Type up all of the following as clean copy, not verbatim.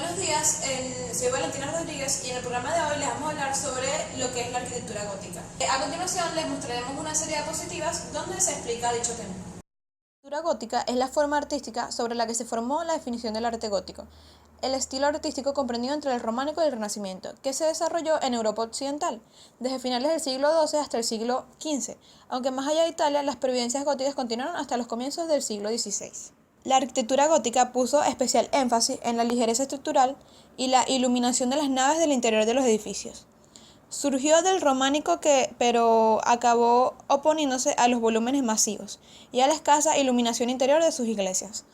Buenos días, soy Valentina Rodríguez y en el programa de hoy les vamos a hablar sobre lo que es la arquitectura gótica. A continuación les mostraremos una serie de diapositivas donde se explica dicho tema. La arquitectura gótica es la forma artística sobre la que se formó la definición del arte gótico, el estilo artístico comprendido entre el románico y el renacimiento, que se desarrolló en Europa occidental, desde finales del siglo XII hasta el siglo XV, aunque más allá de Italia las previdencias góticas continuaron hasta los comienzos del siglo XVI. La arquitectura gótica puso especial énfasis en la ligereza estructural y la iluminación de las naves del interior de los edificios. Surgió del románico pero acabó oponiéndose a los volúmenes masivos y a la escasa iluminación interior de sus iglesias.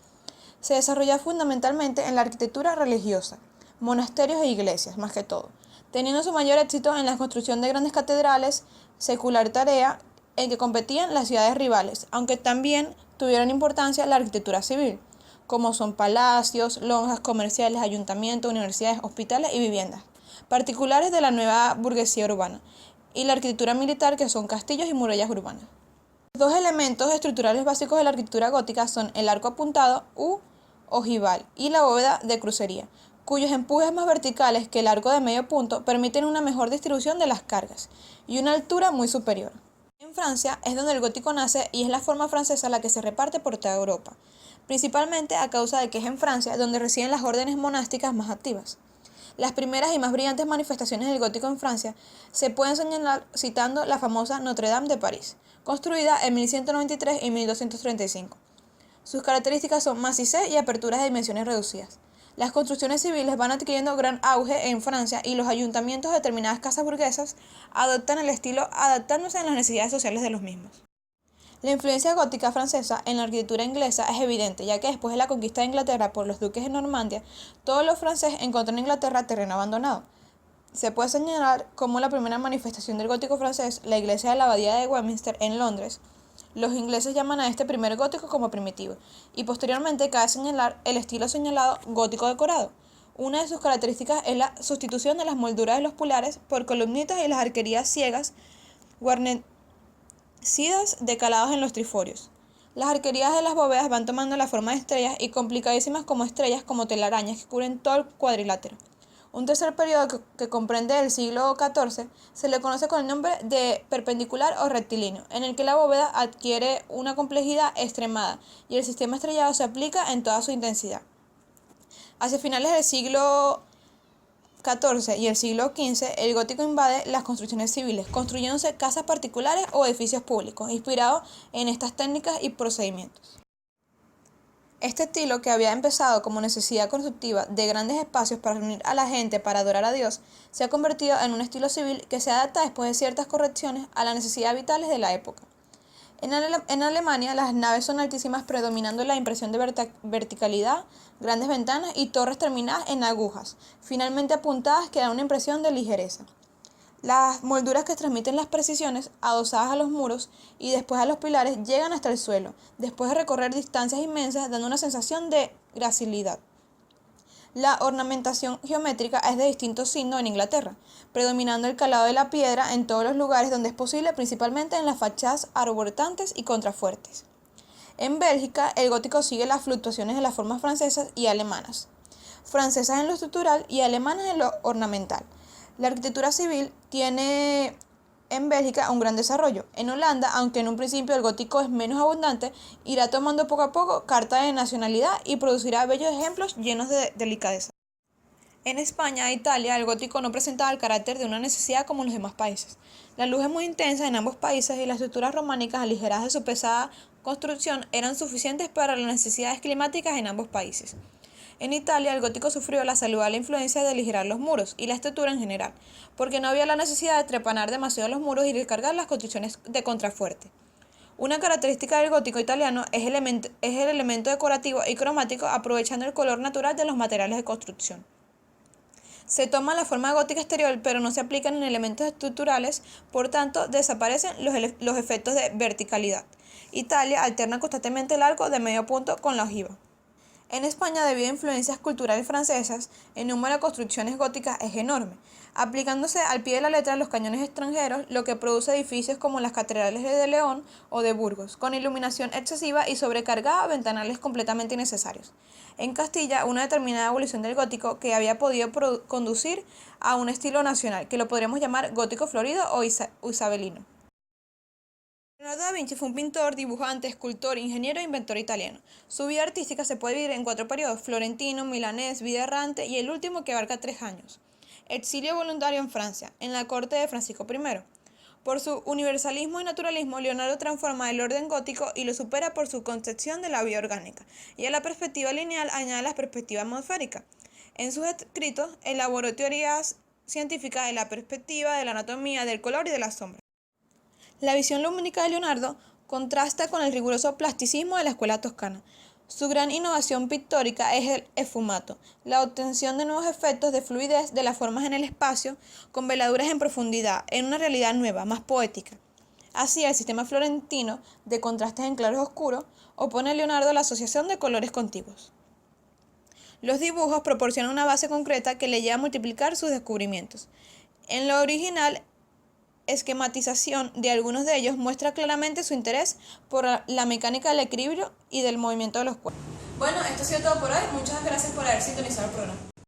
Se desarrolló fundamentalmente en la arquitectura religiosa, monasterios e iglesias, más que todo, teniendo su mayor éxito en la construcción de grandes catedrales, secular tarea en que competían las ciudades rivales, aunque también tuvieron importancia la arquitectura civil, como son palacios, lonjas comerciales, ayuntamientos, universidades, hospitales y viviendas, particulares de la nueva burguesía urbana, y la arquitectura militar, que son castillos y murallas urbanas. Los dos elementos estructurales básicos de la arquitectura gótica son el arco apuntado u ojival y la bóveda de crucería, cuyos empujes más verticales que el arco de medio punto permiten una mejor distribución de las cargas y una altura muy superior. En Francia es donde el gótico nace y es la forma francesa la que se reparte por toda Europa, principalmente a causa de que es en Francia donde residen las órdenes monásticas más activas. Las primeras y más brillantes manifestaciones del gótico en Francia se pueden señalar citando la famosa Notre Dame de París, construida en 1193 y 1235. Sus características son macizez y aperturas de dimensiones reducidas. Las construcciones civiles van adquiriendo gran auge en Francia y los ayuntamientos de determinadas casas burguesas adoptan el estilo adaptándose a las necesidades sociales de los mismos. La influencia gótica francesa en la arquitectura inglesa es evidente, ya que después de la conquista de Inglaterra por los duques de Normandía, todos los franceses encontraron en Inglaterra terreno abandonado. Se puede señalar como la primera manifestación del gótico francés, la iglesia de la abadía de Westminster en Londres. Los ingleses llaman a este primer gótico como primitivo, y posteriormente cabe señalar el estilo señalado gótico decorado. Una de sus características es la sustitución de las molduras de los pilares por columnitas y las arquerías ciegas guarnecidas de calados en los triforios. Las arquerías de las bóvedas van tomando la forma de estrellas y complicadísimas como estrellas como telarañas que cubren todo el cuadrilátero. Un tercer periodo que comprende el siglo XIV se le conoce con el nombre de perpendicular o rectilíneo, en el que la bóveda adquiere una complejidad extremada y el sistema estrellado se aplica en toda su intensidad. Hacia finales del siglo XIV y el siglo XV, el gótico invade las construcciones civiles, construyéndose casas particulares o edificios públicos, inspirados en estas técnicas y procedimientos. Este estilo, que había empezado como necesidad constructiva de grandes espacios para reunir a la gente para adorar a Dios, se ha convertido en un estilo civil que se adapta después de ciertas correcciones a las necesidades vitales de la época. En Alemania, las naves son altísimas, predominando la impresión de verticalidad, grandes ventanas y torres terminadas en agujas, finalmente apuntadas, que dan una impresión de ligereza. Las molduras que transmiten las precisiones, adosadas a los muros y después a los pilares, llegan hasta el suelo, después de recorrer distancias inmensas, dando una sensación de gracilidad. La ornamentación geométrica es de distinto signo en Inglaterra, predominando el calado de la piedra en todos los lugares donde es posible, principalmente en las fachadas arbotantes y contrafuertes. En Bélgica, el gótico sigue las fluctuaciones de las formas francesas y alemanas, francesas en lo estructural y alemanas en lo ornamental. La arquitectura civil tiene en Bélgica un gran desarrollo. En Holanda, aunque en un principio el gótico es menos abundante, irá tomando poco a poco carta de nacionalidad y producirá bellos ejemplos llenos de delicadeza. En España e Italia, el gótico no presentaba el carácter de una necesidad como en los demás países. La luz es muy intensa en ambos países y las estructuras románicas, aligeradas de su pesada construcción, eran suficientes para las necesidades climáticas en ambos países. En Italia, el gótico sufrió la saludable influencia de aligerar los muros y la estructura en general, porque no había la necesidad de trepanar demasiado los muros y recargar las construcciones de contrafuerte. Una característica del gótico italiano es el elemento decorativo y cromático, aprovechando el color natural de los materiales de construcción. Se toma la forma gótica exterior, pero no se aplican en elementos estructurales, por tanto desaparecen los efectos de verticalidad. Italia alterna constantemente el arco de medio punto con la ojiva. En España, debido a influencias culturales francesas, el número de construcciones góticas es enorme, aplicándose al pie de la letra los cañones extranjeros, lo que produce edificios como las catedrales de León o de Burgos, con iluminación excesiva y sobrecargada, ventanales completamente innecesarios. En Castilla, una determinada evolución del gótico que había podido conducir a un estilo nacional, que lo podríamos llamar gótico florido o isabelino. Leonardo da Vinci fue un pintor, dibujante, escultor, ingeniero e inventor italiano. Su vida artística se puede dividir en 4 periodos: florentino, milanés, vida errante y el último, que abarca 3 años. Exilio voluntario en Francia, en la corte de Francisco I. Por su universalismo y naturalismo, Leonardo transforma el orden gótico y lo supera por su concepción de la vida orgánica, y a la perspectiva lineal añade la perspectiva atmosférica. En sus escritos elaboró teorías científicas de la perspectiva, de la anatomía, del color y de la sombra. La visión lumínica de Leonardo contrasta con el riguroso plasticismo de la escuela toscana. Su gran innovación pictórica es el esfumato, la obtención de nuevos efectos de fluidez de las formas en el espacio, con veladuras en profundidad, en una realidad nueva, más poética. Así, el sistema florentino, de contrastes en claros oscuros, opone a Leonardo a la asociación de colores contiguos. Los dibujos proporcionan una base concreta que le lleva a multiplicar sus descubrimientos. En lo original, esquematización de algunos de ellos muestra claramente su interés por la mecánica del equilibrio y del movimiento de los cuerpos. Bueno, esto ha sido todo por hoy. Muchas gracias por haber sintonizado el programa.